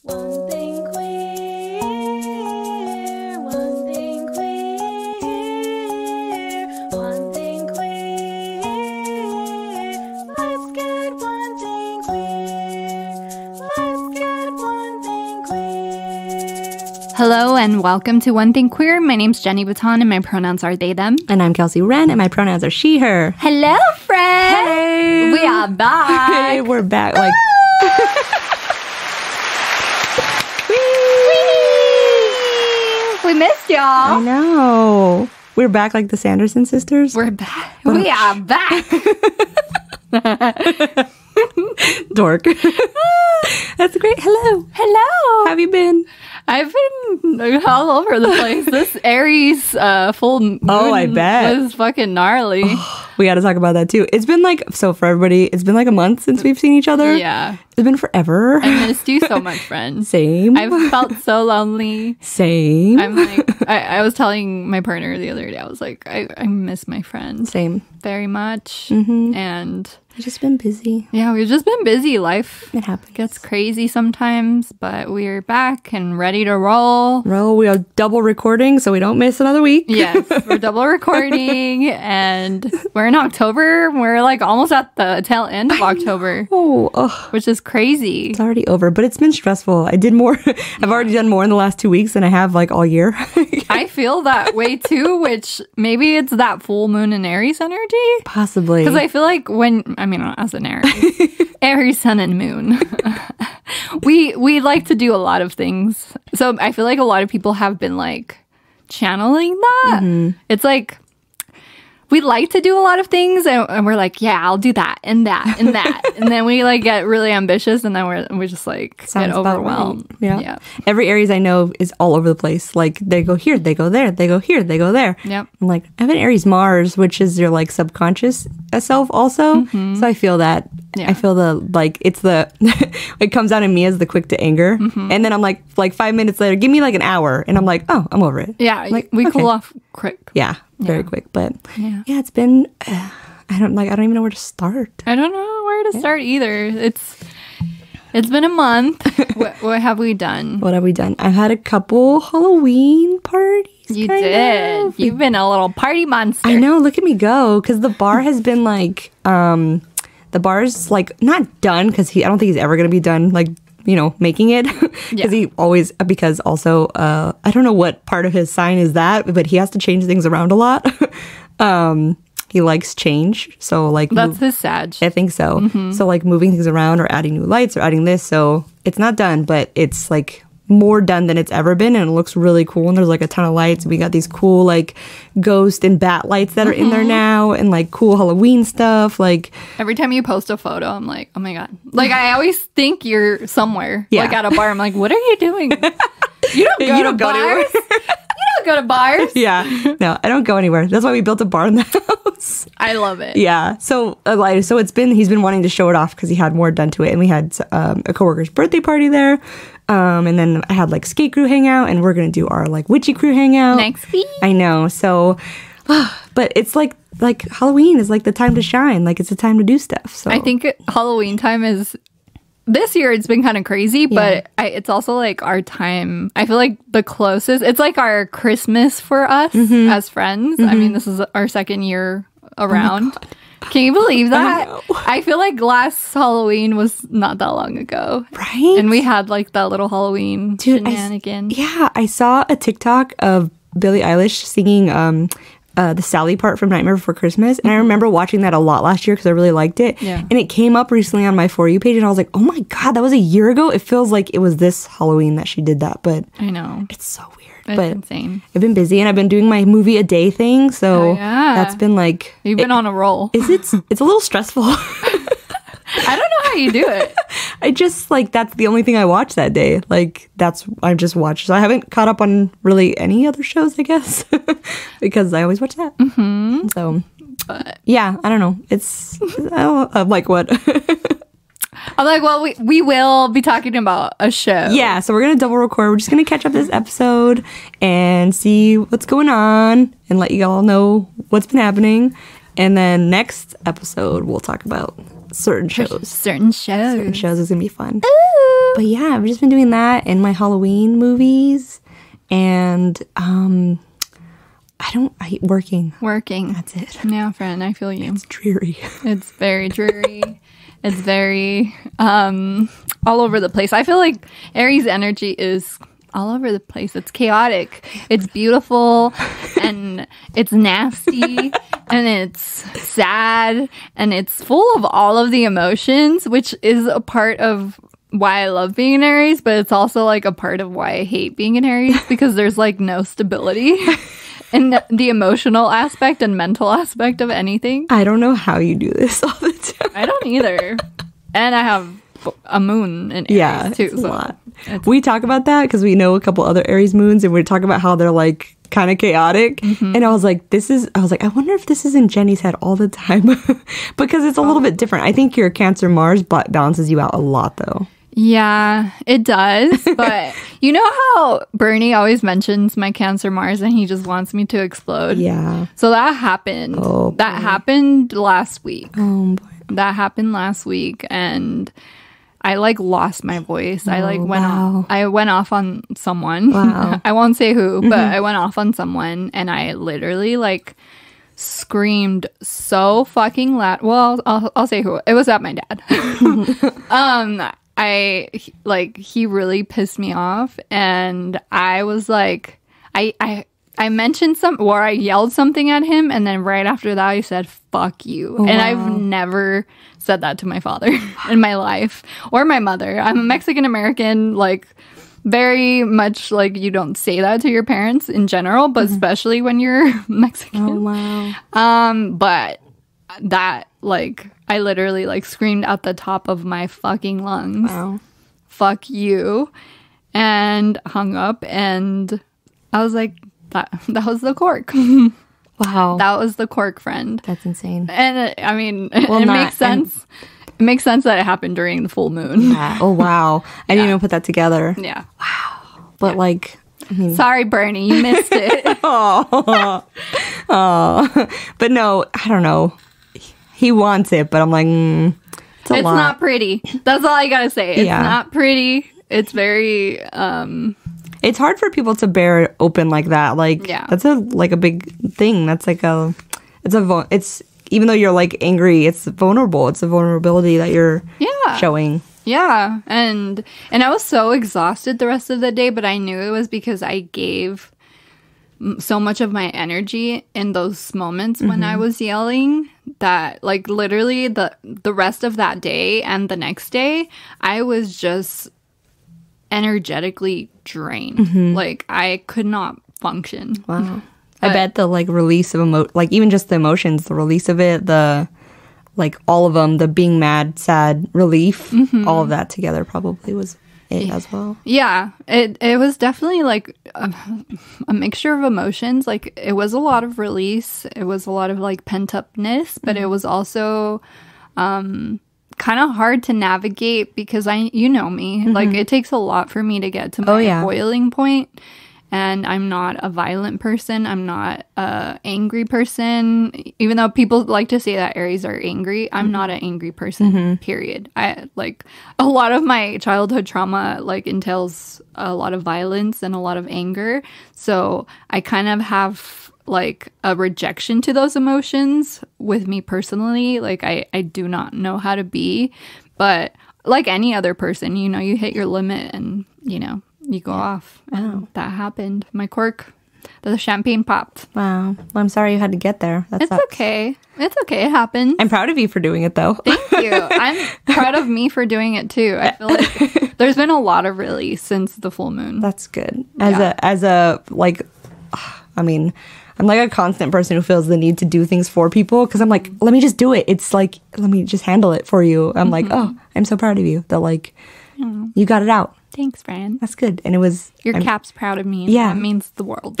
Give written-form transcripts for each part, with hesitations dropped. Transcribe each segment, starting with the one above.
One thing queer, one thing queer, one thing queer. Let's get one thing queer. Let's get one thing queer. Hello and welcome to One Thing Queer. My name's Jenny Baton and my pronouns are they, them. And I'm Kelsey Wren, and my pronouns are she, her. Hello, friends! Hey! We are back! Hey, we're back. Like, we missed y'all. I know. We're back like the Sanderson sisters. We're back. We are back. Dork. That's great. Hello. Hello. How have you been? I've been all over the place. This Aries full moon I bet. was fucking gnarly. We got to talk about that too. It's been like, so for everybody, it's been like a month since we've seen each other. Yeah. It's been forever. I missed you so much, friend. Same. I've felt so lonely. Same. I'm like, I was telling my partner the other day, I was like, I miss my friends Same. very much. Mm-hmm. And I've just been busy. yeah, we've just been busy. Life It happens. gets crazy sometimes, but we're back and ready to roll. We are double recording so we don't miss another week. Yes, we're double recording and we're in October. We're like almost at the tail end of October, which is crazy. It's already over, but it's been stressful. I did more. I've already done more in the last 2 weeks than I have like all year. I feel that way too, which maybe it's that full moon in Aries energy. Possibly. Because I feel like as an Aries, Aries, sun and moon, we like to do a lot of things. So I feel like a lot of people have been like channeling that. Mm-hmm. It's like we like to do a lot of things, and we're like, yeah, I'll do that and that and that, and then we like get really ambitious, and then we just like Sounds get about overwhelmed. right. Yeah. Every Aries I know is all over the place. Like they go here, they go there, they go here, they go there. Yep. I'm like, I have an Aries Mars, which is your like subconscious self also. So I feel that. Yeah. I feel the like it's the it comes out in me as the quick to anger, and then I'm like 5 minutes later, give me like an hour, and I'm like, oh, I'm over it. Yeah, Like, we okay. cool off quick. Yeah, very Yeah. quick. But Yeah. yeah, it's been. I don't even know where to start. I don't know where to start either. It's been a month. What have we done? What have we done? I've had a couple Halloween parties. You kind did. of. You've been a little party monster. I know. Look at me go. Because the bar has been like, the bar's like not done because I don't think he's ever going to be done like, making it. Yeah. Because also, I don't know what part of his sign is that, but he has to change things around a lot. He likes change. So like, That's his Sag. I think so. So like moving things around or adding new lights or adding this. So it's not done, but it's like more done than it's ever been, and it looks really cool. And there's like a ton of lights. We got these cool like ghost and bat lights that are in there now, and like cool Halloween stuff. Like Every time you post a photo, I'm like, oh my God. Like, I always think you're somewhere. Yeah. Like at a bar. I'm like, what are you doing? You don't go to bars. You don't go to bars. yeah, no, I don't go anywhere. That's why we built a bar in the house. I love it. Yeah. So he's been wanting to show it off because he had more done to it, and we had a coworker's birthday party there. And then I had like skate crew hangout, and we're gonna do our like witchy crew hangout Next week. I know. So, but it's like Halloween is like the time to shine. Like it's the time to do stuff. So I think Halloween time is... This year it's been kind of crazy, but it's also like our time. I feel like the closest. It's like our Christmas for us as friends. I mean, this is our second year around. Can you believe that? I feel like last Halloween was not that long ago. right. And we had like that little Halloween shenanigan. I saw a TikTok of Billie Eilish singing the Sally part from Nightmare Before Christmas, and I remember watching that a lot last year because I really liked it. Yeah. And it came up recently on my For You page, and I was like, oh my God, that was a year ago. It feels like it was this Halloween that she did that, but I know. it's so weird. It's but insane. I've been busy, and I've been doing my movie a day thing, so Oh, yeah. that's been like You've been on a roll. it's a little stressful. I don't know how you do it. I just like that's the only thing I watch that day. Like I just watched. So I haven't caught up on really any other shows, I guess, because I always watch that. So, But yeah, I don't know. I'm like what? I'm like, well, we will be talking about a show. Yeah, so we're gonna double record. We're just gonna catch up this episode and see what's going on and let you all know what's been happening. And then next episode we'll talk about certain shows. Certain shows. Certain shows is gonna be fun. Ooh. But yeah, I've just been doing that in my Halloween movies, and I hate working. Working. That's it. Yeah, friend, I feel you. It's dreary. It's very dreary. It's very all over the place. I feel like Aries energy is all over the place. It's chaotic. It's beautiful and it's nasty and it's sad and it's full of all of the emotions, which is a part of why I love being an Aries, but it's also like a part of why I hate being an Aries because there's like no stability in the emotional aspect and mental aspect of anything. I don't know how you do this all the time. I don't either. And I have a moon in Aries too. It's a So lot. We talk about that because we know a couple other Aries moons, and we talk about how they're like kind of chaotic. And I was like, I wonder if this is in Jenny's head all the time because it's a little bit different. I think your Cancer Mars balances you out a lot, though. Yeah, it does. But you know how Bernie always mentions my Cancer Mars and he just wants me to explode? Yeah. So that happened. Oh, that happened last week. Oh boy. That happened last week and I like lost my voice. I like went wow. off. I went off on someone. Wow. I won't say who, but I went off on someone and I literally like screamed so fucking loud. Well, I'll say who. It was at my dad. He really pissed me off and I was like I mentioned or I yelled something at him and then right after that I said fuck you. Oh, and I've never said that to my father in my life or my mother. I'm a Mexican American, like very much like you don't say that to your parents in general, but especially when you're Mexican. Oh wow. But that like I literally like screamed at the top of my fucking lungs. Wow. Fuck you. And hung up and I was like that was the cork. Wow. That was the cork, friend. That's insane. And I mean, Well, it makes sense. It makes sense that it happened during the full moon. Oh wow. I didn't even put that together. Yeah. But like, I mean, Sorry, Bernie, you missed it. oh, but no, I don't know. He wants it, but I'm like, it's a It's lot. not pretty. That's all I gotta say. It's Yeah. not pretty. It's very It's hard for people to bear it open like that. Like, Yeah. that's a big thing. That's like it's even though you're like angry, it's vulnerable. It's a vulnerability that you're showing. Yeah, and I was so exhausted the rest of the day, but I knew it was because I gave so much of my energy in those moments when I was yelling that like literally the rest of that day and the next day I was just energetically drained. Like I could not function. Wow. I bet the like release of like even just the emotions, the release of it, the like all of them, the being mad, sad, relief, all of that together probably was it as well. Yeah, it was definitely like a mixture of emotions. Like it was a lot of release. It was a lot of like pent upness, but it was also kind of hard to navigate because you know me, like it takes a lot for me to get to my boiling point. And I'm not a violent person. I'm not a angry person. Even though people like to say that Aries are angry, I'm not an angry person, period. I like a lot of my childhood trauma like entails a lot of violence and a lot of anger. So I kind of have like a rejection to those emotions with me personally. Like I do not know how to be, but like any other person, you know, you hit your limit and, you know, you go off. And that happened. My cork, the champagne popped. Wow. Well, I'm sorry you had to get there. That's It's okay. It's okay. It happened. I'm proud of you for doing it though. Thank you. I'm proud of me for doing it too. I feel like there's been a lot of release since the full moon. That's good. As a like, I mean, I'm like a constant person who feels the need to do things for people because I'm like, let me just do it. It's like, let me just handle it for you. I'm like, oh, I'm so proud of you that like you got it out. Thanks, Fran. That's good. And it was Your cap's proud of me. Yeah. That means the world.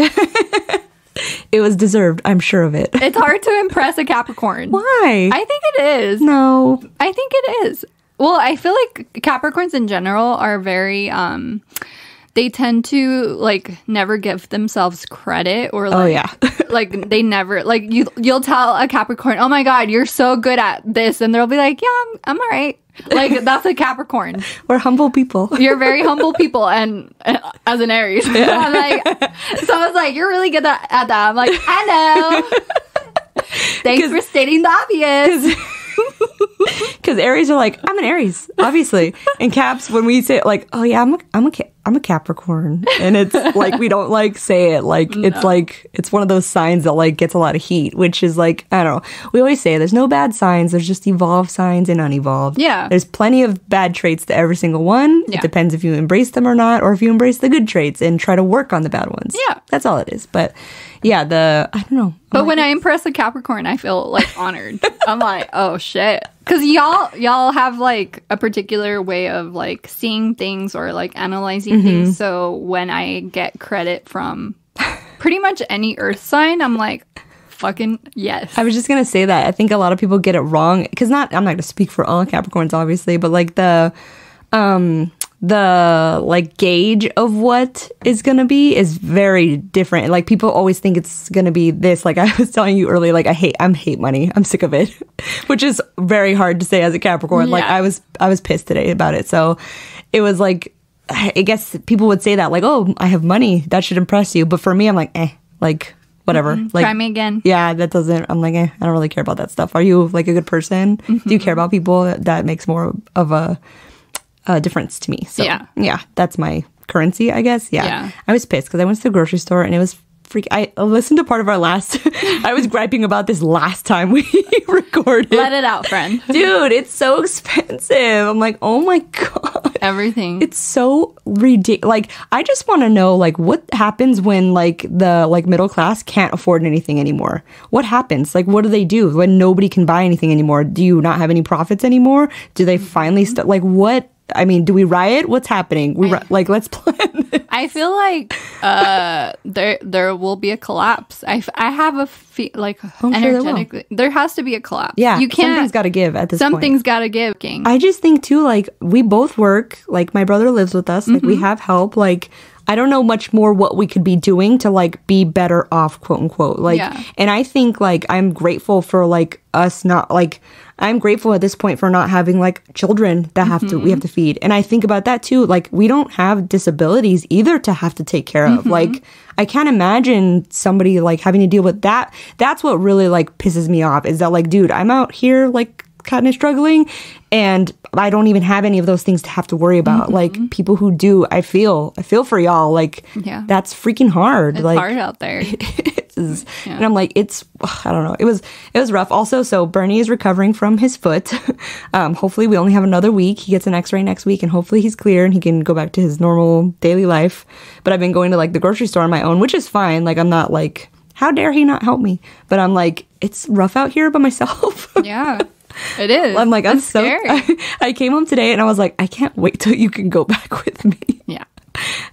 it was deserved. I'm sure of it. It's hard to impress a Capricorn. Why? I think it is. No. I think it is. Well, I feel like Capricorns in general are very they tend to like never give themselves credit or like like they never like you'll tell a Capricorn, oh my god, you're so good at this, and they'll be like, yeah, I'm all right. Like that's a Capricorn. We're humble people. You're very humble people, and as an Aries, I'm like, so I was like, you're really good at that. I'm like, I know. Thanks for stating the obvious. Because Aries are like, I'm an Aries, obviously. And Caps, when we say like, oh yeah, I'm a Capricorn, and it's like we don't like say it like it's like it's one of those signs that like gets a lot of heat, which is like, I don't know. We always say there's no bad signs, there's just evolved signs and unevolved. Yeah, there's plenty of bad traits to every single one. It depends if you embrace them or not, or if you embrace the good traits and try to work on the bad ones. Yeah, that's all it is. But yeah, I don't know. But when I impress a Capricorn, I feel like honored. I'm like, oh shit. Because y'all have like a particular way of like seeing things or like analyzing things. So when I get credit from pretty much any earth sign, I'm like, fucking yes. I was just going to say that. I think a lot of people get it wrong. Because I'm not going to speak for all Capricorns, obviously. But like the like gauge of what is gonna be is very different. Like people always think it's gonna be this. Like I was telling you earlier, like I hate money. I'm sick of it, which is very hard to say as a Capricorn. Yeah. Like I was pissed today about it. So it was like, I guess people would say that like, oh, I have money, that should impress you. But for me, I'm like, like whatever. Like try me again. Yeah, that doesn't. I'm like, I don't really care about that stuff. Are you like a good person? Do you care about people? That makes more of a difference to me. So yeah, that's my currency, I guess. Yeah. I was pissed because I went to the grocery store and it was I listened to part of our last I was griping about this last time we recorded. Let it out, friend. Dude, it's so expensive. I'm like, oh my god, everything. It's so ridiculous. Like I just want to know like what happens when like the like middle class can't afford anything anymore. What happens? Like what do they do when nobody can buy anything anymore? Do you not have any profits anymore? Do they finally like what? I mean, do we riot? What's happening? Like, let's plan this. I feel like there will be a collapse. I have a energetically there has to be a collapse. Yeah, you can't. Something's got to give at this point. Something's got to give. I just think too, like we both work. Like my brother lives with us. Like we have help. Like I don't know much more what we could be doing to like be better off, quote unquote. Like, and I think like I'm grateful for like us not like. I'm grateful at this point for not having like children that we have to feed. And I think about that too. Like we don't have disabilities either to have to take care of. Like I can't imagine somebody like having to deal with that. That's what really like pisses me off is that like, dude, I'm out here like kind of struggling and I don't even have any of those things to have to worry about. Like people who do, I feel for y'all. Like that's freaking hard. It's like hard out there. And I'm like, I don't know. It was rough. Also, so Bernie is recovering from his foot. Hopefully we only have another week. He gets an x-ray next week and hopefully he's clear and he can go back to his normal daily life. But I've been going to like the grocery store on my own, which is fine. Like I'm not like, how dare he not help me? But I'm like, it's rough out here by myself. Yeah. It is. I'm like, I'm so scary. I came home today and I was like, I can't wait till you can go back with me. Yeah.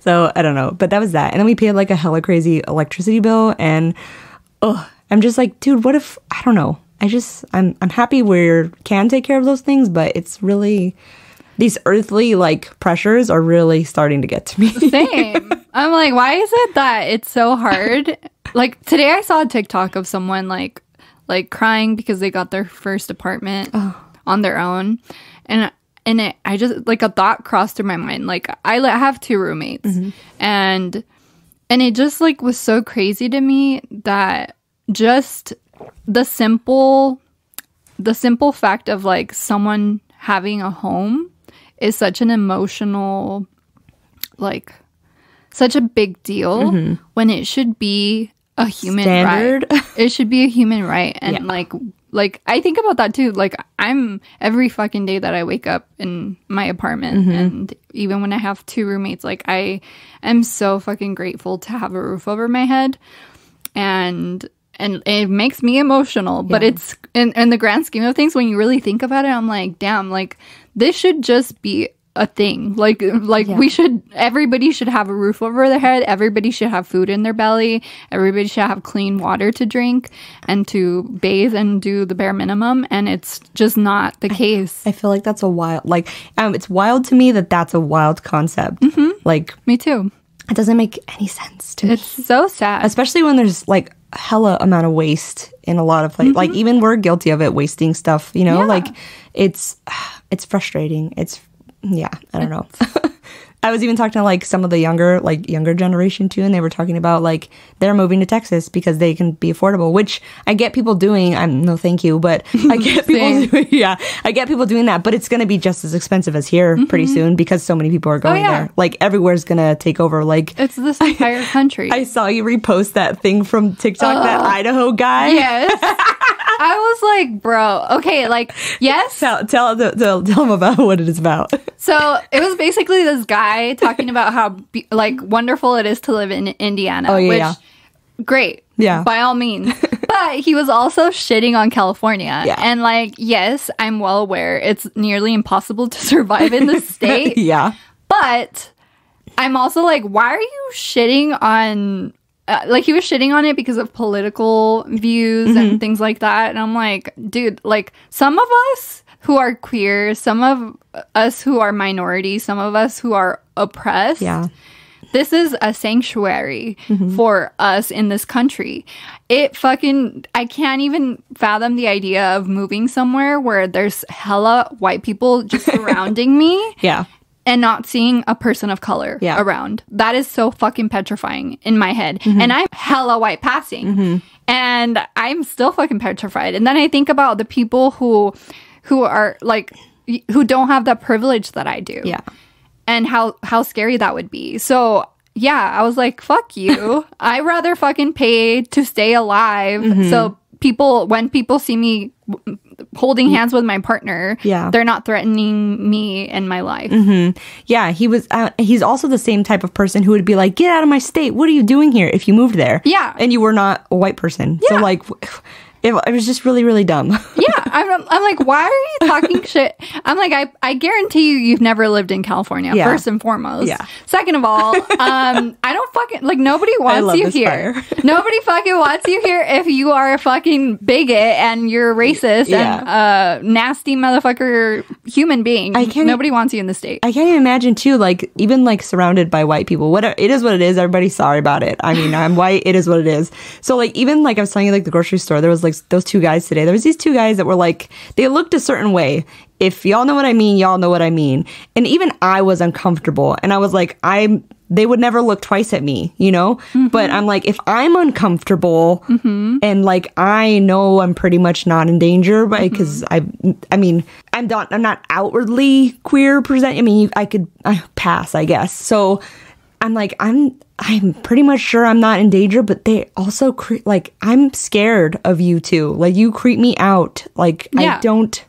So I don't know, but that was that. And then we paid like a hella crazy electricity bill and I'm just like, dude, what if, I don't know. I'm happy we can take care of those things, but it's really, these earthly like pressures are really starting to get to me. Same. I'm like, why is it that it's so hard? Like today I saw a TikTok of someone like crying because they got their first apartment on their own. And I just, like, a thought crossed through my mind. Like, I have 2 roommates. And it just, like, was so crazy to me that just the simple fact of, like, someone having a home is such an emotional, like, such a big deal when it should be a human right. It should be a human right. And, like I think about that too. Like I'm every fucking day that I wake up in my apartment and even when I have 2 roommates, like I am so fucking grateful to have a roof over my head and it makes me emotional, but it's in the grand scheme of things, when you really think about it, I'm like, damn, like this should just be a thing. Like everybody should have a roof over their head. Everybody should have food in their belly. Everybody should have clean water to drink and to bathe and do the bare minimum. And it's just not the case. I feel like that's a wild, like, it's wild to me that that's a wild concept. Like, Me too. it doesn't make any sense to me. It's so sad. Especially when there's like hella amount of waste in a lot of like even we're guilty of it, wasting stuff, you know. Yeah. Like it's frustrating. I don't know. I was even talking to like some of the younger generation too, and they were talking about like they're moving to Texas because they can be affordable, which I get people doing. I'm no thank you, but I get people doing, I get people doing that, but it's going to be just as expensive as here pretty soon because so many people are going there. Like everywhere's going to take over. Like it's this entire country. I saw you repost that thing from TikTok, that Idaho guy. Yes. I was like, bro, okay, like, yes. Tell them about what it is about. So it was basically this guy talking about how like wonderful it is to live in Indiana. Oh, yeah. Which, great. Yeah. By all means. But he was also shitting on California. Yeah. And like, yes, I'm well aware it's nearly impossible to survive in this state. Yeah. But I'm also like, why are you shitting on... like he was shitting on it because of political views and things like that. And I'm like, dude, like some of us who are queer, some of us who are minorities, some of us who are oppressed. Yeah. This is a sanctuary for us in this country. I can't even fathom the idea of moving somewhere where there's hella white people just surrounding me. Yeah. And not seeing a person of color around. That is so fucking petrifying in my head. And I'm hella white passing. And I'm still fucking petrified. And then I think about the people who are like, who don't have that privilege that I do. Yeah. And how scary that would be. So yeah, I was like, fuck you. I rather fucking pay to stay alive. So when people see me holding hands with my partner, they're not threatening me and my life. Yeah, he's also the same type of person who would be like, get out of my state. What are you doing here if you moved there? Yeah. And you were not a white person. So like, it was just really, really dumb. Yeah, I'm like, why are you talking shit? I'm like, I guarantee you've never lived in California, first and foremost. Yeah. Second of all, I don't fucking, like, nobody wants you here. Nobody fucking wants you here if you are a fucking bigot and you're racist and a nasty motherfucker human being. Nobody wants you in the state. I can't even imagine, too, like, even, like, surrounded by white people. It is what it is. Everybody's sorry about it. I mean, I'm white. It is what it is. So, like, even, like, I was telling you, like, the grocery store, there was, like, those two guys today. There was these two guys that were, like, they looked a certain way. If y'all know what I mean, y'all know what I mean. And even I was uncomfortable. And I was like, they would never look twice at me, you know? But I'm like, if I'm uncomfortable and like, I know I'm pretty much not in danger, but because I mean, I'm not outwardly queer present. I mean, I pass, I guess. So I'm like, I'm pretty much sure I'm not in danger, but they also like, I'm scared of you too. Like, you creep me out. Like, I don't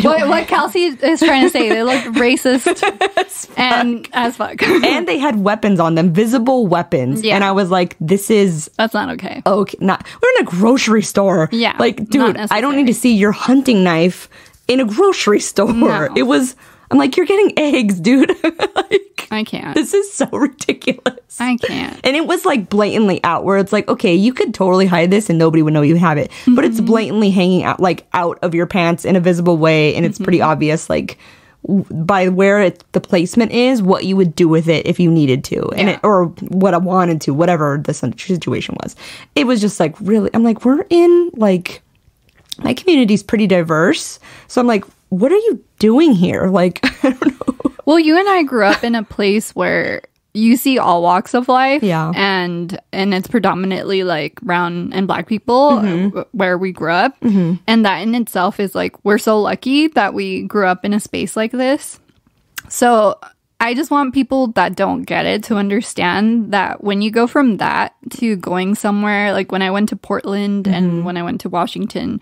what Kelsey is trying to say, they look racist as fuck. And they had weapons on them, visible weapons. Yeah. And I was like, that's not okay. Okay. We're in a grocery store. Yeah. Like, dude, I don't need to see your hunting knife in a grocery store. No. I'm like, you're getting eggs, dude. Like, I can't. This is so ridiculous. I can't. And it was like blatantly out where it's like, okay, you could totally hide this and nobody would know you have it. But it's blatantly hanging out, like out of your pants in a visible way. And it's pretty obvious, like by where the placement is, what you would do with it if you needed to. And or what I wanted to, whatever the situation was. It was just like, really, I'm like, we're in like, my community's pretty diverse. So I'm like, what are you doing here? Like, I don't know. Well, you and I grew up in a place where you see all walks of life. Yeah. And it's predominantly like brown and black people where we grew up. And that in itself is like, we're so lucky that we grew up in a space like this. So I just want people that don't get it to understand that when you go from that to going somewhere, like when I went to Portland and when I went to Washington,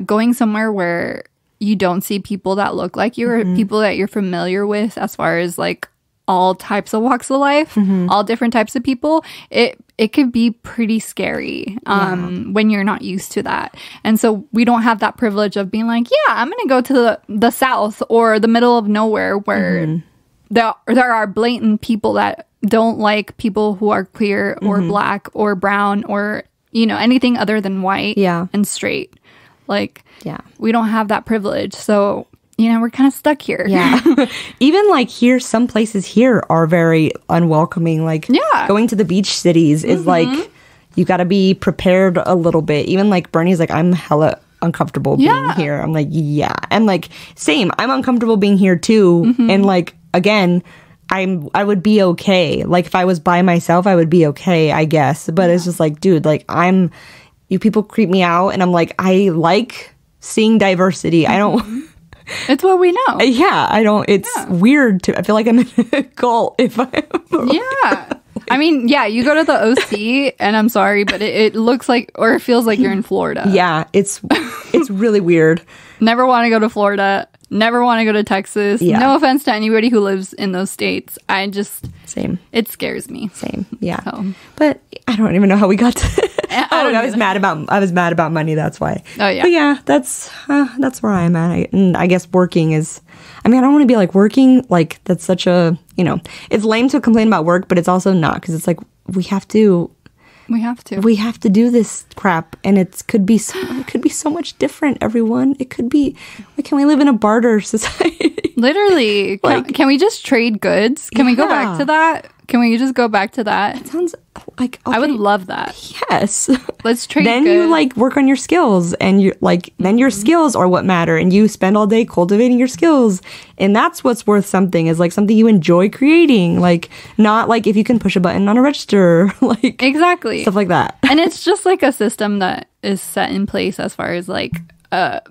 going somewhere where you don't see people that look like you or people that you're familiar with as far as like all types of walks of life, all different types of people, it could be pretty scary when you're not used to that. And so we don't have that privilege of being like, yeah, I'm going to go to the South or the middle of nowhere where there are blatant people that don't like people who are queer or black or brown or, you know, anything other than white and straight. Like, we don't have that privilege. So, you know, we're kind of stuck here. Yeah. Even like here, some places here are very unwelcoming. Like going to the beach cities is like, you got to be prepared a little bit. Even like Bernie's like, I'm hella uncomfortable being here. I'm like, yeah. And like, same, I'm uncomfortable being here too. And like, again, I would be okay. Like if I was by myself, I would be okay, I guess. But it's just like, dude, like you people creep me out. And I'm like, I like seeing diversity. I don't... It's what we know. Yeah, I don't... It's weird I feel like I'm in a cult if I'm... Yeah. I mean, yeah, you go to the OC, and I'm sorry, but it looks like, or it feels like you're in Florida. Yeah, it's really weird. Never want to go to Florida. Never want to go to Texas. Yeah. No offense to anybody who lives in those states. I just... Same. It scares me. Same. Yeah. So. But I don't even know how we got to... I was mad about money. That's why. Oh yeah. But yeah, that's where I'm at. And I guess working is. I mean, I don't want to be like working. Like that's such a, you know, it's lame to complain about work, but it's also not because it's like we have to do this crap, and it could be so much different. Everyone, it could be. Why can't we live in a barter society? Literally, can we just trade goods? Can we go back to that? Can we just go back to that? It sounds like I would love that. Yes. Let's trade Then goods. you like work on your skills, and you're like then your skills are what matter, and you spend all day cultivating your skills, and that's what's worth something, is like something you enjoy creating, like not like if you can push a button on a register, like exactly stuff like that. And it's just like a system that is set in place as far as like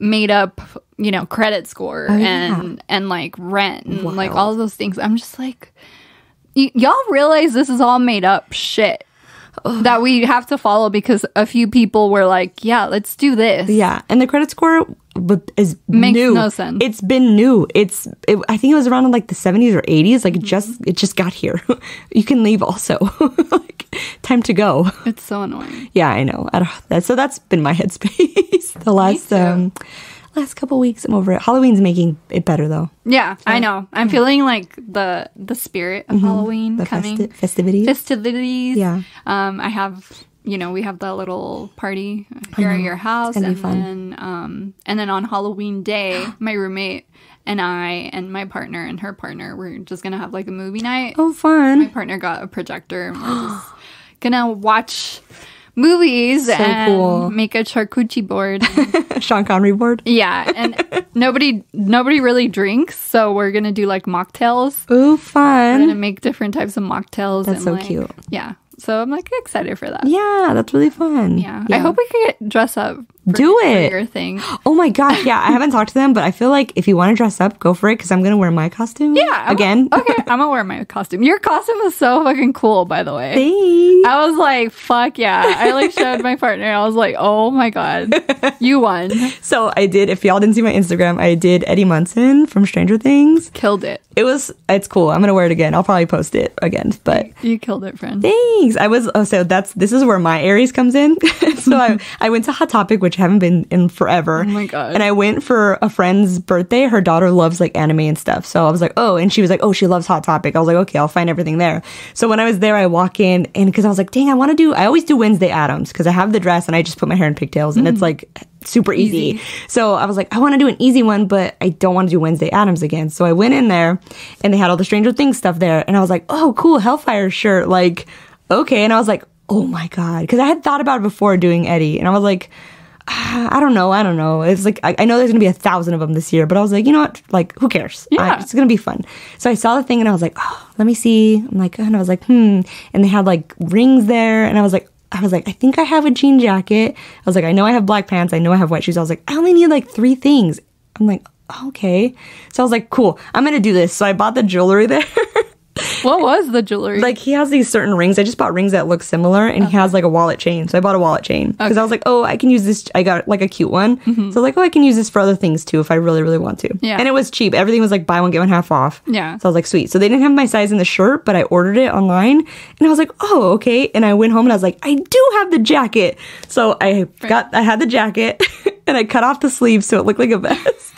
made up, you know, credit score and like rent and like all of those things. I'm just like, y'all realize this is all made up shit that we have to follow because a few people were like, yeah, let's do this. Yeah, and the credit score is makes new. No sense. It's been new. I think it was around in like the 70s or 80s. Like it just got here. You can leave also. Like time to go. It's so annoying. Yeah, I know. So that's been my headspace the last couple weeks. I'm over it. Halloween's making it better though. Yeah, I know. I'm feeling like the spirit of Halloween the coming. Festivities. Yeah. I have, you know, we have the little party here at your house, and then on Halloween day, my roommate and I and my partner and her partner, we're just gonna have like a movie night. Oh, fun! My partner got a projector, and we're just gonna watch movies and make a charcuterie board. Sean Connery board. Yeah, and nobody really drinks, so we're gonna do like mocktails. Ooh, fun! We're gonna make different types of mocktails. That's and, so like, cute. Yeah, so I'm like excited for that. Yeah, that's really fun. Yeah, I hope we can dress up. For your thing. Oh my gosh, yeah, I haven't talked to them, but I feel like if you want to dress up, go for it because I'm gonna wear my costume. Yeah, again. Okay, I'm gonna wear my costume. Your costume is so fucking cool, by the way. Thanks. I was like, fuck yeah. I like showed my partner. I was like, oh my god, you won. So I did. If y'all didn't see my Instagram, I did Eddie Munson from Stranger Things. Killed it. It's cool. I'm gonna wear it again. I'll probably post it again. But you killed it, friend. Thanks. This is where my Aries comes in. So I went to Hot Topic, which I haven't been in forever. Oh my god. And I went for a friend's birthday. Her daughter loves like anime and stuff. So I was like, oh, and she was like, oh, she loves Hot Topic. I was like, okay, I'll find everything there. So when I was there, I walk in and because I was like, dang, I always do Wednesday Addams because I have the dress and I just put my hair in pigtails and it's like super easy. So I was like, I want to do an easy one, but I don't want to do Wednesday Addams again. So I went in there and they had all the Stranger Things stuff there. And I was like, oh, cool, Hellfire shirt. Like, okay. And I was like, oh my God. Because I had thought about it before doing Eddie. And I was like, I don't know. It's like, I know there's going to be 1,000 of them this year. But I was like, you know what? Like, who cares? Yeah. It's going to be fun. So I saw the thing and I was like, oh, let me see. I'm like, and I was like, And they had like rings there. And I was like, I think I have a jean jacket. I was like, I know I have black pants. I know I have white shoes. I was like, I only need like 3 things. I'm like, okay. So I was like, cool, I'm going to do this. So I bought the jewelry there. What was the jewelry? Like he has these certain rings. I just bought rings that look similar, and he has like a wallet chain. So I bought a wallet chain because I was like, oh, I can use this. I got like a cute one. So like, oh, I can use this for other things too if I really, really want to. Yeah. And it was cheap. Everything was like buy one get one half off. Yeah. So I was like, sweet. So they didn't have my size in the shirt, but I ordered it online, and I was like, oh, okay. And I went home and I was like, I do have the jacket. So I had the jacket. And I cut off the sleeves so it looked like a vest.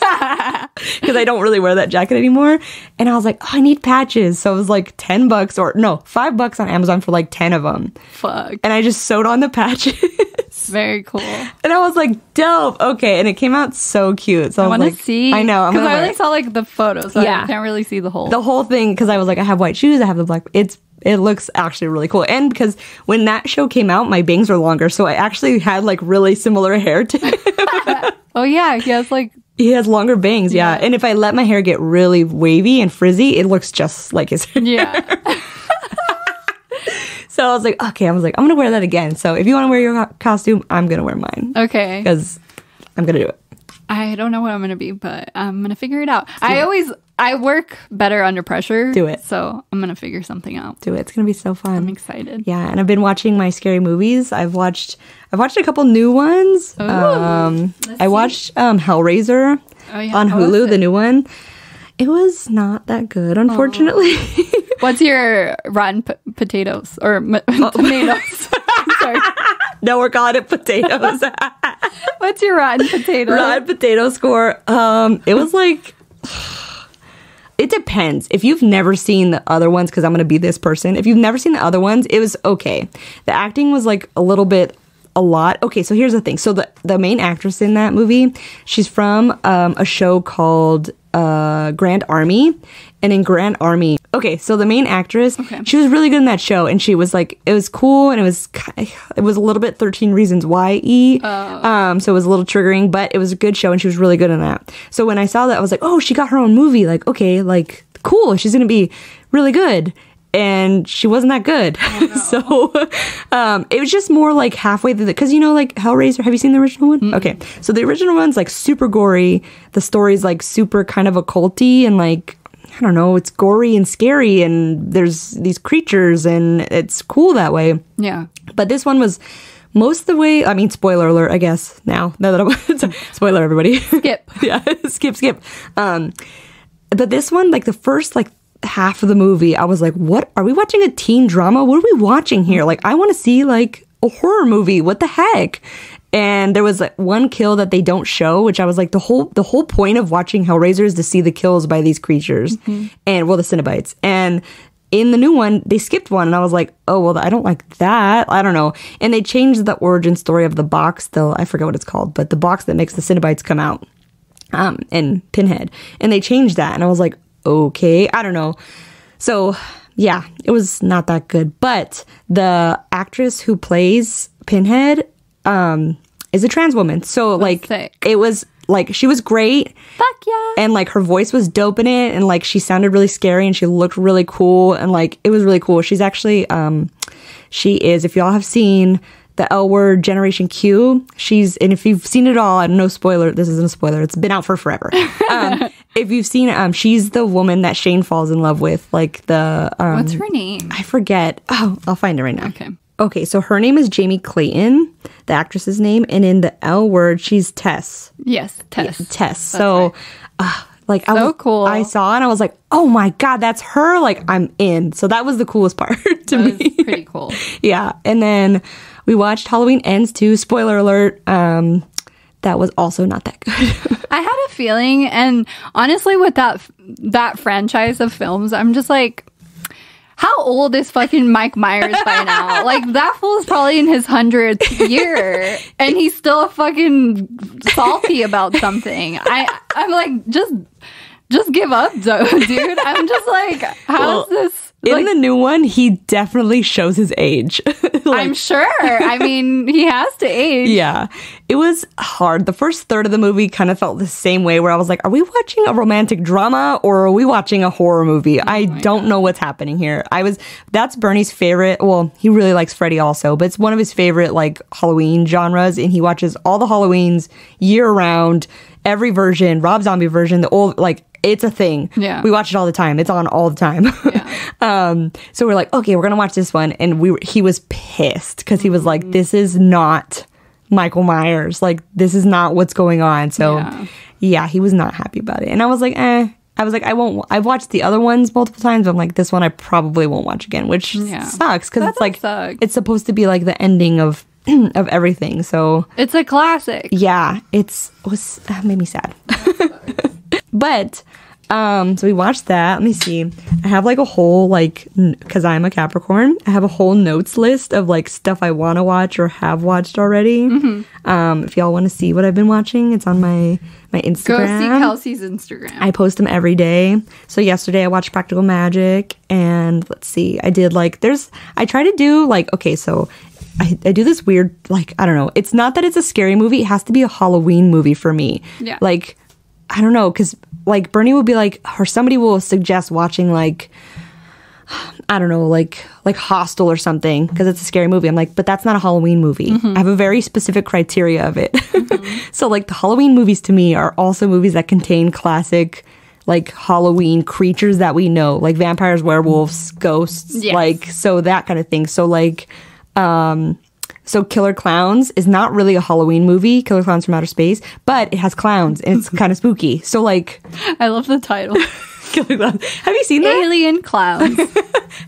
Because I don't really wear that jacket anymore. And I was like, oh, I need patches. So it was like $10 or no, $5 on Amazon for like 10 of them. Fuck. And I just sewed on the patches. Very cool. And I was like, dope. Okay. And it came out so cute. So I I was want like, to see. I know. Because I only saw like the photos. So Yeah. I can't really see the whole. the whole thing, because I was like, I have white shoes. I have the black. It looks actually really cool. And because when that show came out, my bangs were longer. So I actually had like really similar hair to him. Oh, yeah. He has like. He has longer bangs, yeah. And if I let my hair get really wavy and frizzy, it looks just like his hair. Yeah. So I was like, okay, I'm going to wear that again. So if you want to wear your costume, I'm going to wear mine. Okay. Because I'm going to do it. I don't know what I'm going to be, but I'm going to figure it out. I work better under pressure. Do it. So I'm going to figure something out. Do it. It's going to be so fun. I'm excited. Yeah, and I've been watching my scary movies. I've watched a couple new ones. I watched Hellraiser Oh, yeah. on How was Hulu, it? the new one. It was not that good, unfortunately. What's your rotten potatoes or tomatoes? Sorry. No, we're calling it potatoes. What's your rotten potato? Rotten potato score. It was like, it depends. If you've never seen the other ones, because I'm going to be this person. If you've never seen the other ones, it was okay. The acting was like a lot. Okay, so here's the thing. So the main actress in that movie, she's from a show called Grand Army. And in Grand Army, okay, so the main actress, she was really good in that show, and she was like, it was cool, and it was a little bit 13 Reasons Why-y, so it was a little triggering, but it was a good show, and she was really good in that. So when I saw that, I was like, oh, she got her own movie, like, okay, like, cool, she's gonna be really good. And she wasn't that good. Oh, no. So it was just more like halfway through because, you know, like Hellraiser, have you seen the original one? Mm-hmm. Okay. So the original one's like super gory. The story's like super kind of occulty and like, I don't know, it's gory and scary and there's these creatures and it's cool that way. Yeah. But this one was most of the way, I mean, spoiler alert, I guess, now that I'm, spoiler everybody. Skip. Yeah, skip. But this one, like the first, like, half of the movie, I was like, what are we watching? A teen drama? What are we watching here? Like, I want to see like a horror movie. What the heck? And there was like one kill that they don't show, which I was like, the whole point of watching Hellraiser is to see the kills by these creatures and the Cenobites. And in the new one, they skipped one, and I was like, oh, well, I don't like that. I don't know. And they changed the origin story of the box, though. I forget what it's called, but the box that makes the Cenobites come out, and Pinhead. And they changed that, and I was like, okay, I don't know. So, yeah, it was not that good. But the actress who plays Pinhead is a trans woman. So, like, sick. It was, like, she was great. Fuck yeah. And, like, her voice was dope in it. And, like, she sounded really scary and she looked really cool. And, like, it was really cool. She's actually, she is, if y'all have seen the L Word Generation Q, and if you've seen it all, no spoiler, this isn't a spoiler, it's been out for forever. If you've seen she's the woman that Shane falls in love with, like the what's her name? I forget. Oh, I'll find it right now. Okay, so her name is Jamie Clayton, the actress's name, and in the L Word, she's Tess. Yes, Tess. Yeah, Tess. So like so cool. I saw it and I was like, oh my god, that's her. Like, I'm in. So that was the coolest part to me. That was pretty cool. Yeah. And then we watched Halloween Ends too. Spoiler alert. That was also not that good. I had a feeling, and honestly, with that franchise of films, I'm just like, how old is fucking Mike Myers by now? Like, that fool is probably in his 100th year, and he's still fucking salty about something. I'm like, just give up, dude. I'm just like, how is this? In the new one, he definitely shows his age. I'm sure. I mean, he has to age. Yeah. It was hard. The first third of the movie kind of felt the same way, where I was like, are we watching a romantic drama or are we watching a horror movie? I don't know what's happening here. That's Bernie's favorite. Well, he really likes Freddy also, but it's one of his favorite like Halloween genres, and he watches all the Halloweens year round. Every version, Rob Zombie version, the old, like it's a thing. Yeah. We watch it all the time. It's on all the time. Yeah. So we're like, okay, we're gonna watch this one, and he was pissed because he was like, this is not Michael Myers. Like, this is not what's going on. So yeah, he was not happy about it. And I was like, I was like, I won't. I've watched the other ones multiple times. But I'm like, this one I probably won't watch again, which sucks because it's like it's supposed to be like the ending of of everything. So It's a classic. yeah, it made me sad. But so we watched that. Let me see. I have like a whole like because I'm a Capricorn. I have a whole notes list of like stuff I want to watch or have watched already. If y'all want to see what I've been watching, it's on my Instagram. Go see Kelsey's Instagram. I post them every day. So yesterday I watched Practical Magic, and let's see, I did like I try to do like, okay, so I do this weird, like, I don't know. It's not that it's a scary movie. It has to be a Halloween movie for me. Yeah. Like, I don't know, because like Bernie will be like, or somebody will suggest watching like, I don't know, like Hostel or something because it's a scary movie. I'm like, but that's not a Halloween movie. I have a very specific criteria of it. So like the Halloween movies to me are also movies that contain classic like Halloween creatures that we know, like vampires, werewolves, ghosts, Yes. like so that kind of thing. So like so Killer Clowns is not really a Halloween movie, Killer Clowns from Outer Space, but it has clowns and it's kind of spooky. So like I love the title. Killer Clowns. Have you seen that? Alien Clowns.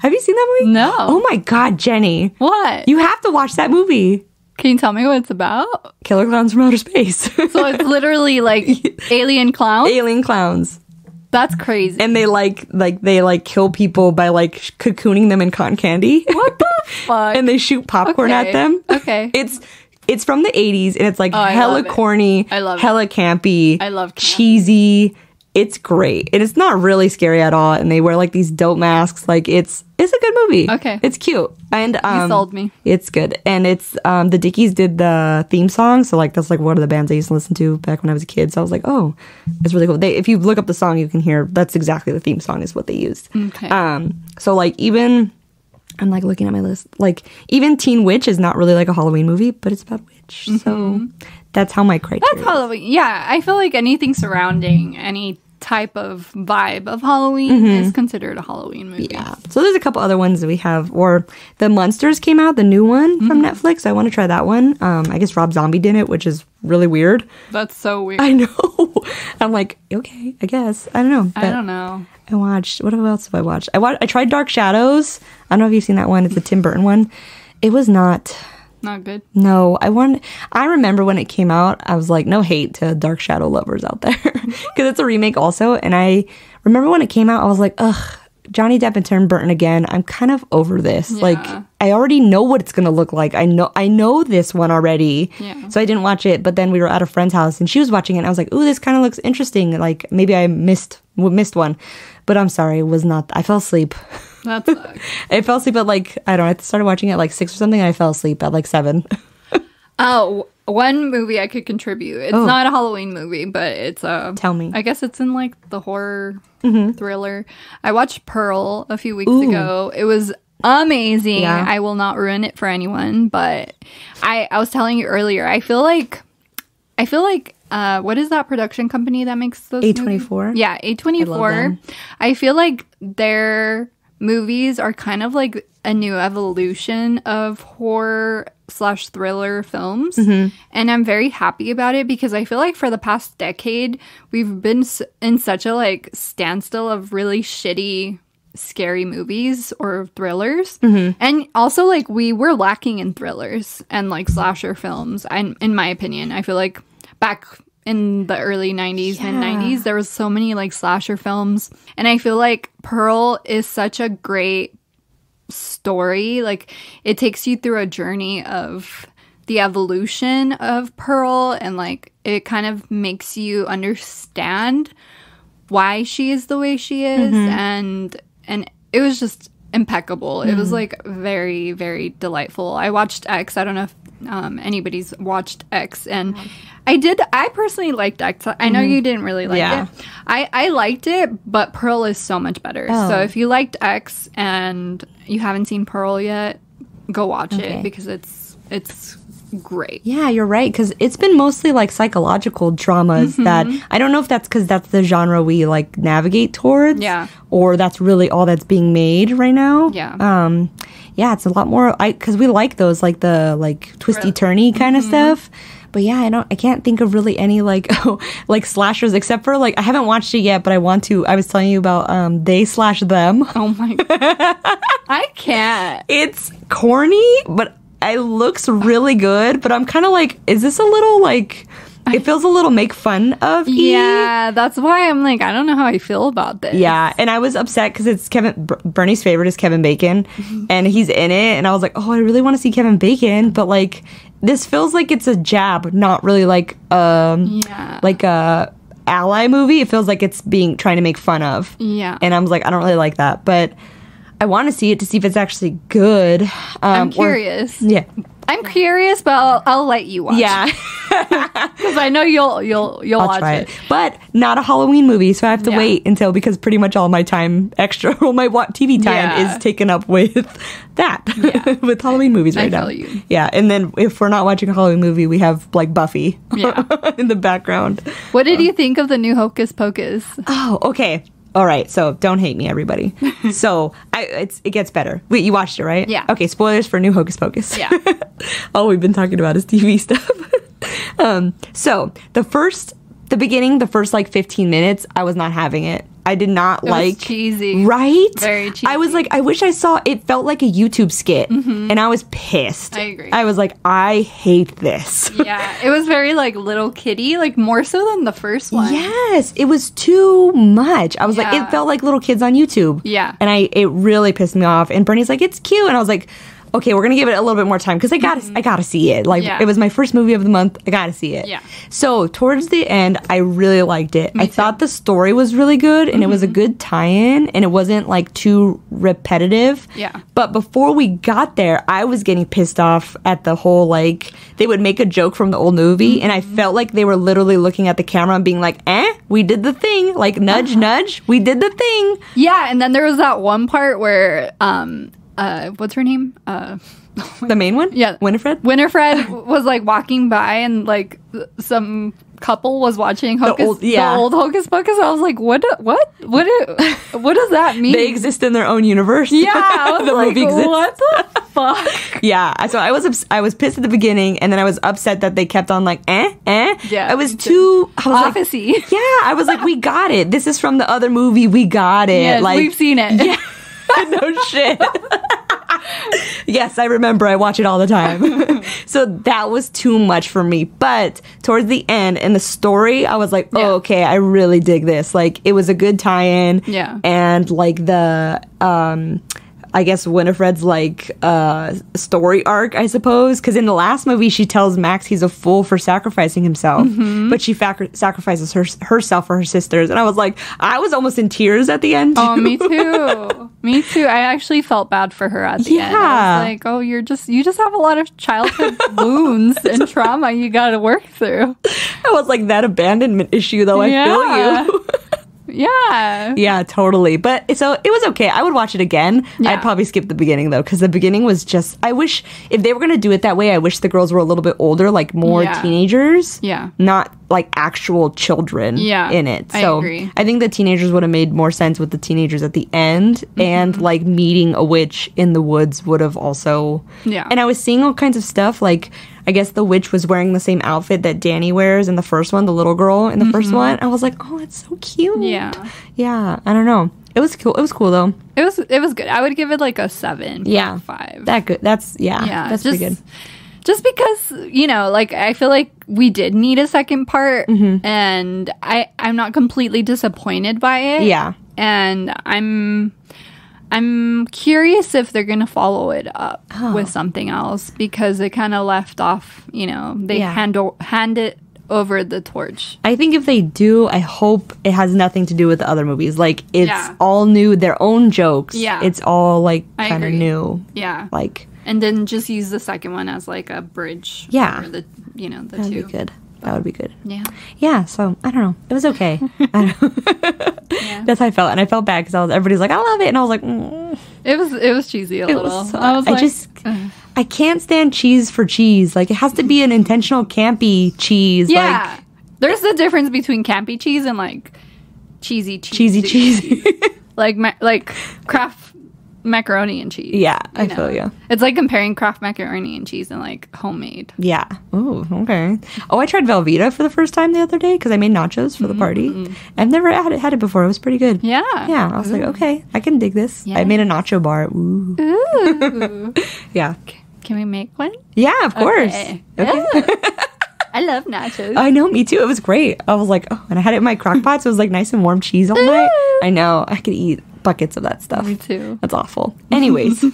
Have you seen that movie? No. Oh my god, Jenny. What? You have to watch that movie. Can you tell me what it's about? Killer Clowns from Outer Space. So it's literally like alien clowns? Alien clowns. That's crazy. And they they kill people by like cocooning them in cotton candy. What the fuck? And they shoot popcorn Okay. at them. Okay. It's from the 80s and it's like I hella love it. corny, I love it. hella campy, I love camp. cheesy. It's great. And it's not really scary at all. And they wear like these dope masks. Like it's a good movie. Okay. It's cute. And You sold me. It's good. And it's the Dickies did the theme song. So like that's like one of the bands I used to listen to back when I was a kid. So I was like, oh, it's really cool. If you look up the song, you can hear that's exactly the theme song is what they used. Okay. So like even I'm like looking at my list. Like even Teen Witch is not really like a Halloween movie, but it's about witch. So that's how my criteria. That's Halloween. Yeah, I feel like anything surrounding any type of vibe of Halloween is considered a Halloween movie. Yeah. So there's a couple other ones that we have. Or the Munsters came out, the new one from Netflix. I want to try that one. I guess Rob Zombie did it, which is really weird. That's so weird. I know. I'm like, okay, I guess. I don't know. I don't know. I watched, what else have I watched? I tried Dark Shadows. I don't know if you've seen that one. It's a Tim Burton one. It was not... Not good. No, I remember when it came out, I was like, no hate to Dark Shadow lovers out there. Because it's a remake also. And I remember when it came out, I was like, ugh, Johnny Depp and Tim Burton again. I'm kind of over this. Yeah. Like, I already know what it's going to look like. I know this one already. Yeah. So I didn't watch it. But then we were at a friend's house and she was watching it. And I was like, ooh, this kind of looks interesting. Like, maybe I missed one. But I'm sorry, it was not. I fell asleep. That sucks. I fell asleep at like, I don't know, I started watching it at like 6 or something. And I fell asleep at like 7. Oh, one movie I could contribute. It's not a Halloween movie, but it's Tell me. I guess it's in like the horror thriller. I watched Pearl a few weeks ago. It was amazing. Yeah. I will not ruin it for anyone, but I was telling you earlier, I feel like what is that production company that makes those A24? movies? Yeah, I love A24. them. I feel like their movies are kind of like a new evolution of horror/thriller films. And I'm very happy about it because I feel like for the past decade, we've been in such a like standstill of really shitty scary movies or thrillers. And also like we were lacking in thrillers and like slasher films. And in my opinion, I feel like back in the early 90s, mid 90s, there was so many like slasher films. And I feel like Pearl is such a great story. Like it takes you through a journey of the evolution of Pearl and like it kind of makes you understand why she is the way she is and it was just impeccable. It was like very, very delightful. I watched X. I don't know if anybody's watched X, and I personally liked X. I know you didn't really like it. I liked it, but Pearl is so much better. So if you liked X and you haven't seen Pearl yet, go watch it because it's great. Yeah, you're right. Because it's been mostly like psychological dramas that I don't know if that's because that's the genre we like navigate towards. Yeah. Or that's really all that's being made right now. Yeah. Yeah, it's a lot more. Because we like those, like the like twisty turny kind of stuff. But yeah, I can't think of really any like like slashers except for like I haven't watched it yet, but I want to. I was telling you about They Slash Them. Oh my god. I can't. It's corny, but it looks really good. But I'm kind of like, is this a little like? It feels a little make fun of Eve. Yeah, that's why I'm like, I don't know how I feel about this. Yeah, and I was upset because it's Bernie's favorite is Kevin Bacon, and he's in it, and I was like, oh, I really want to see Kevin Bacon, but like this feels like it's a jab, not really like like a ally movie. It feels like it's trying to make fun of. Yeah, and I was like, I don't really like that, but I want to see it to see if it's actually good. I'm curious. Yeah. I'm curious, but I'll let you watch. Yeah. Because I know you'll watch try it. But not a Halloween movie, so I have to wait until because pretty much all my time all my TV time is taken up with that. Yeah. With Halloween movies right now. I feel you. Yeah, and then if we're not watching a Halloween movie, we have like Buffy in the background. What did you think of the new Hocus Pocus? Oh, okay. All right, so don't hate me, everybody. So it gets better. Wait, you watched it, right? Yeah. Okay, spoilers for New Hocus Pocus. Yeah. All we've been talking about is TV stuff. So the first like 15 minutes, I was not having it. I did not It was cheesy. Right? Very cheesy. I was like, I wish I saw, it felt like a YouTube skit. And I was pissed. I agree. I was like, I hate this. Yeah, it was very like little kitty, like more so than the first one. Yes, it was too much. I was like, Yeah. it felt like little kids on YouTube. Yeah. And it really pissed me off. And Bernie's like, it's cute. And I was like, okay, we're gonna give it a little bit more time because I gotta see it. Like Yeah. it was my first movie of the month. I gotta see it. Yeah. So towards the end, I really liked it. I thought the story was really good and it was a good tie-in and it wasn't like too repetitive. Yeah. But before we got there, I was getting pissed off at the whole like they would make a joke from the old movie and I felt like they were literally looking at the camera and being like, we did the thing. Like nudge, nudge, we did the thing. Yeah, and then there was that one part where what's her name? The main one? Yeah. Winifred? Winifred was like walking by and like some couple was watching the old Hocus Pocus. I was like, what does that mean? They exist in their own universe. Yeah, I was the like, movie exists. what the fuck? Yeah, so I was pissed at the beginning, and then I was upset that they kept on like, Yeah, I was me too. too. I was Office-y. like, yeah, I was like, we got it. This is from the other movie. We got it. Yes, like we've seen it. Yeah. No shit. Yes, I remember. I watch it all the time. So that was too much for me. But towards the end and the story, I was like, oh, okay, I really dig this. Like, it was a good tie-in. Yeah. And like the I guess Winifred's like story arc, I suppose, because in the last movie she tells Max he's a fool for sacrificing himself, but she sacrifices herself for her sisters, and I was like, I was almost in tears at the end. Oh, me too. Me too. I actually felt bad for her at the end. I was like, oh, you just have a lot of childhood wounds and trauma you got to work through. I was like, that abandonment issue, though. I feel you. Yeah. Yeah, totally. But so it was okay. I would watch it again. Yeah. I'd probably skip the beginning though, because the beginning was just, I wish if they were going to do it that way, I wish the girls were a little bit older, like more teenagers. Yeah. Not like actual children in it. So I agree. I think the teenagers would have made more sense with the teenagers at the end, and like meeting a witch in the woods would have also. Yeah. And I was seeing all kinds of stuff like, I guess the witch was wearing the same outfit that Danny wears in the first one, the little girl in the first one. I was like, oh, it's so cute. Yeah. Yeah. I don't know. It was cool. It was cool though. It was good. I would give it like a 7. Yeah. 5. That good. That's that's pretty good. Just because, like, I feel like we did need a second part, and I'm not completely disappointed by it. Yeah. And I'm curious if they're going to follow it up with something else, because it kind of left off, they hand it over the torch. I think if they do, I hope it has nothing to do with the other movies. Like, it's all new, their own jokes. Yeah. It's all, like, I kind of agree. new. Yeah. Like, and then just use the second one as, like, a bridge. Yeah. For the that'd two. be good. That would be good. Yeah. Yeah, so, I don't know. It was okay. Yeah. That's how I felt. And I felt bad because everybody's like, I love it. And I was like, It was cheesy a little. was so- I was I like, just, I can't stand cheese for cheese. Like, it has to be an intentional campy cheese. Yeah. Like, There's the difference between campy cheese and like cheesy. cheesy. like Kraft macaroni and cheese. Yeah, I know? feel you. It's like comparing Kraft macaroni and cheese and like homemade. Yeah. Oh, okay. Oh, I tried Velveeta for the first time the other day because I made nachos for the party. I've never had it before. It was pretty good. Yeah. Yeah. I was like, okay, I can dig this. Yeah. I made a nacho bar. Ooh. Ooh. Yeah. Can we make one? Yeah, of course. Okay. Okay. I love nachos. I know, me too. It was great. I was like, oh, and I had it in my crock pot, so it was like nice and warm cheese all night. I know. I could eat buckets of that stuff. Me too. That's awful. Anyways.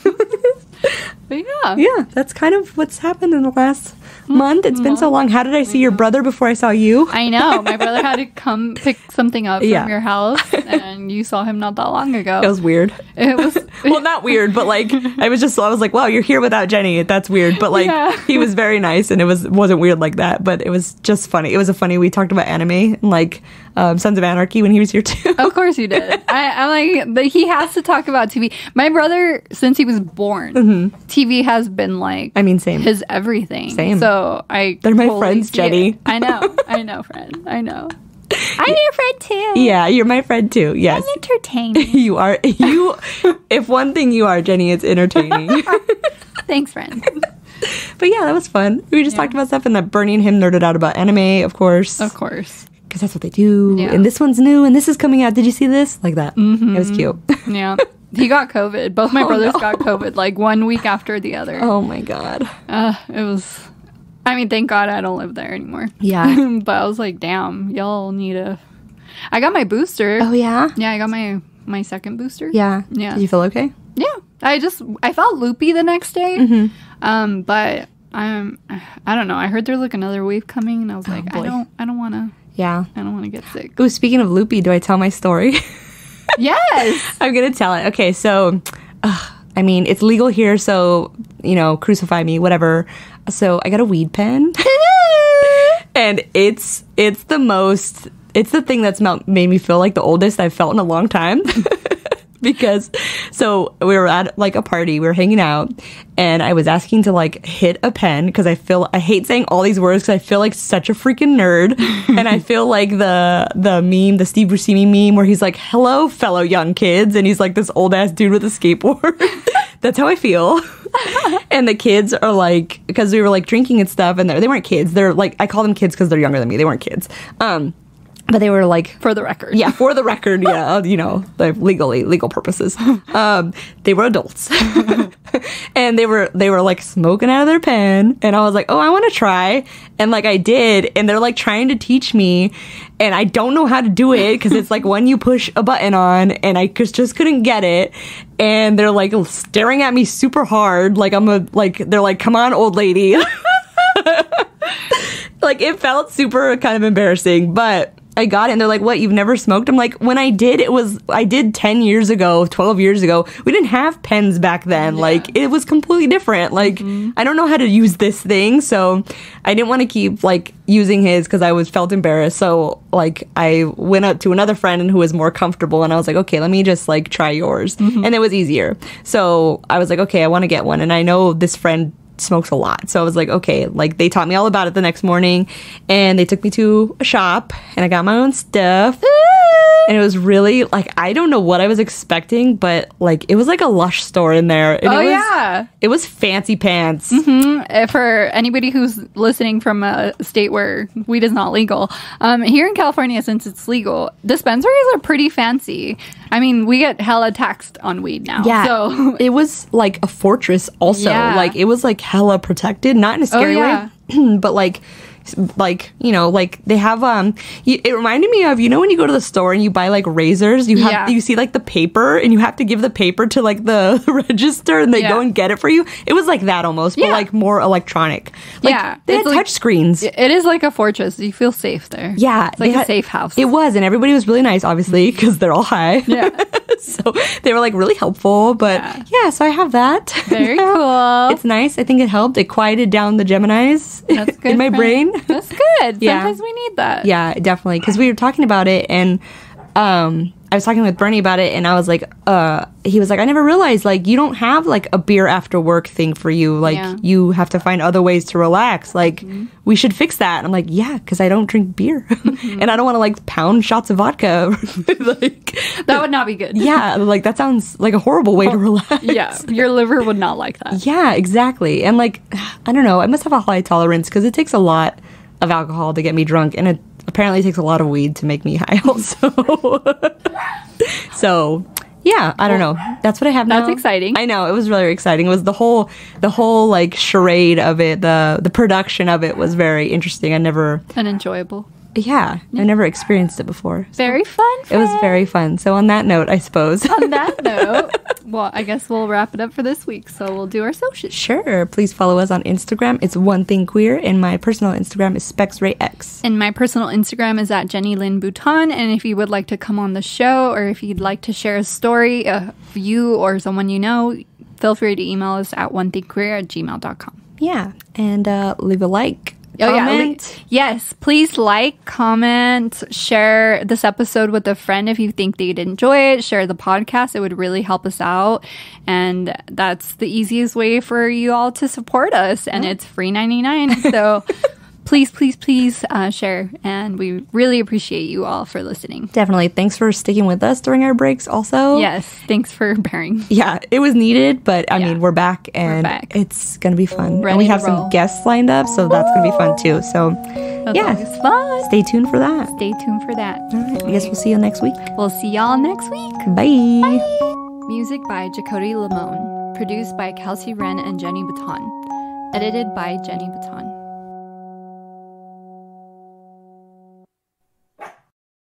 But yeah. Yeah, that's kind of what's happened in the last month. It's been so long. How did I see your brother before I saw you? I know. My brother had to come pick something up Yeah. from your house, and you saw him not that long ago. It was weird. It was Well, not weird, but like I was like, wow, you're here without Jenny. That's weird. But like Yeah. he was very nice, and wasn't weird like that. But it was just funny. It was we talked about anime and like Sons of Anarchy when he was here too. Of course you did. I'm like, but he has to talk about TV. My brother, since he was born, TV has been like, I mean, same. his everything. Same. So They're my totally friends, see it. Jenny. I know, friend. I know. I'm your friend too. Yeah, you're my friend too. Yes. I'm entertaining. You are. If one thing you are, Jenny, it's entertaining. Thanks, friend. But yeah, that was fun. We just talked about stuff, and that Bernie and him nerded out about anime, of course. Of course. Because that's what they do. Yeah. And this one's new, and this is coming out. Did you see this? Like that. It was cute. Yeah. He got COVID. Both my Oh, brothers no. got COVID like 1 week after the other. Oh my god. It was. I mean, thank God I don't live there anymore. Yeah. But I was like, damn, y'all need a. I got my booster. Oh yeah. Yeah, I got my second booster. Yeah. Yeah. Did you feel okay? Yeah. I felt loopy the next day. Mm-hmm. But I don't know. I heard there's like another wave coming, and I was like, boy. I don't want to get sick. Ooh, speaking of loopy, do I tell my story? Yes. I'm gonna tell it. Okay, so I mean, it's legal here, so crucify me, whatever. So I got a weed pen, and it's the thing that's made me feel like the oldest I've felt in a long time. Because so we were at like a party, we were hanging out, and I was asking to like hit a pen because I hate saying all these words because I feel like such a freaking nerd. And I feel like the meme, the Steve Buscemi meme where he's like, hello fellow young kids, and he's like this old ass dude with a skateboard. That's how I feel. And the kids are like, because we were like drinking and stuff, and they weren't kids, they're like, I call them kids because they're younger than me, they weren't kids. But they were like, For the record. yeah, for the record, yeah, like legal purposes. They were adults, and they were like smoking out of their pen, and I was like, oh, I want to try, and like I did, and they're like trying to teach me, and I don't know how to do it because it's like when you push a button on, and I just couldn't get it, and they're like staring at me super hard, like they're like, come on, old lady. Like it felt super kind of embarrassing, but I got it, and they're like, what, you've never smoked? I'm like, when I did, I did 10 years ago, 12 years ago. We didn't have pens back then. Yeah. Like, it was completely different. Like, I don't know how to use this thing, so I didn't want to keep, like, using his because I felt embarrassed. So, like, I went up to another friend who was more comfortable, and I was like, okay, let me just, like, try yours. And it was easier. So, I was like, okay, I want to get one. And I know this friend smokes a lot, so I was like, okay, like they taught me all about it the next morning, and they took me to a shop, and I got my own stuff. And it was really like, I don't know what I was expecting, but like it was like a Lush store in there, and it was fancy pants. For anybody who's listening from a state where weed is not legal, here in California, since it's legal, dispensaries are pretty fancy. I mean, we get hella taxed on weed now. Yeah, so it was like a fortress also. Yeah. Like it was like hella protected, not in a scary way, but like they have it reminded me of, when you go to the store and you buy like razors, you see like the paper, and you have to give the paper to like the register, and they go and get it for you. It was like that almost, but like more electronic. Like, they had touch screens. It is like a fortress. You feel safe there. Yeah, it's like a safe house. It was, and everybody was really nice, obviously, because they're all high. Yeah. So they were like really helpful, but so I have that. Very cool. It's nice. I think it helped. It quieted down the Geminis. That's good in my brain. That's good. Yeah. Sometimes we need that. Yeah, definitely. Because we were talking about it, and I I was talking with Bernie about it, and I was like, he was like, I never realized, like, you don't have, like, a beer after work thing for you. Like, Yeah. you have to find other ways to relax. Like, we should fix that. And I'm like, yeah, because I don't drink beer. And I don't want to, like, pound shots of vodka. Like, That would not be good. yeah, like, that sounds like a horrible way to relax. Yeah, your liver would not like that. Yeah, exactly. And, like, I don't know, I must have a high tolerance because it takes a lot of alcohol to get me drunk. And it apparently takes a lot of weed to make me high also. So, yeah, I don't know. That's what I have now. That's exciting. I know, it was really exciting. It was the whole like charade of it, the production of it was very interesting. I never experienced it before. Very fun. It was very fun. So on that note, I suppose. On that note, well, I guess we'll wrap it up for this week. So we'll do our socials. Sure. Please follow us on Instagram. It's One Thing Queer, and my personal Instagram is SpexRayX. And my personal Instagram is at Jenny Lynn Bouton. And if you would like to come on the show, or if you'd like to share a story of you or someone you know, feel free to email us at onethingqueer@gmail.com. Yeah, and leave a like. Oh, comment. yeah. Yes. Please like, comment, share this episode with a friend if you think they'd enjoy it. Share the podcast. It would really help us out. And that's the easiest way for you all to support us. And it's free 99. So please, please, please share. And we really appreciate you all for listening. Definitely. Thanks for sticking with us during our breaks also. Yes. Thanks for bearing. Yeah, it was needed, but I mean, we're back and back. it's going to be fun. Ready and we to have roll. some guests lined up, so that's going to be fun too. So, That's yeah, always fun. stay tuned for that. Stay tuned for that. All right, I guess we'll see you next week. We'll see y'all next week. Bye. Music by Jacody Lamone. Produced by Kelsey Wren and Jenny Baton. Edited by Jenny Baton.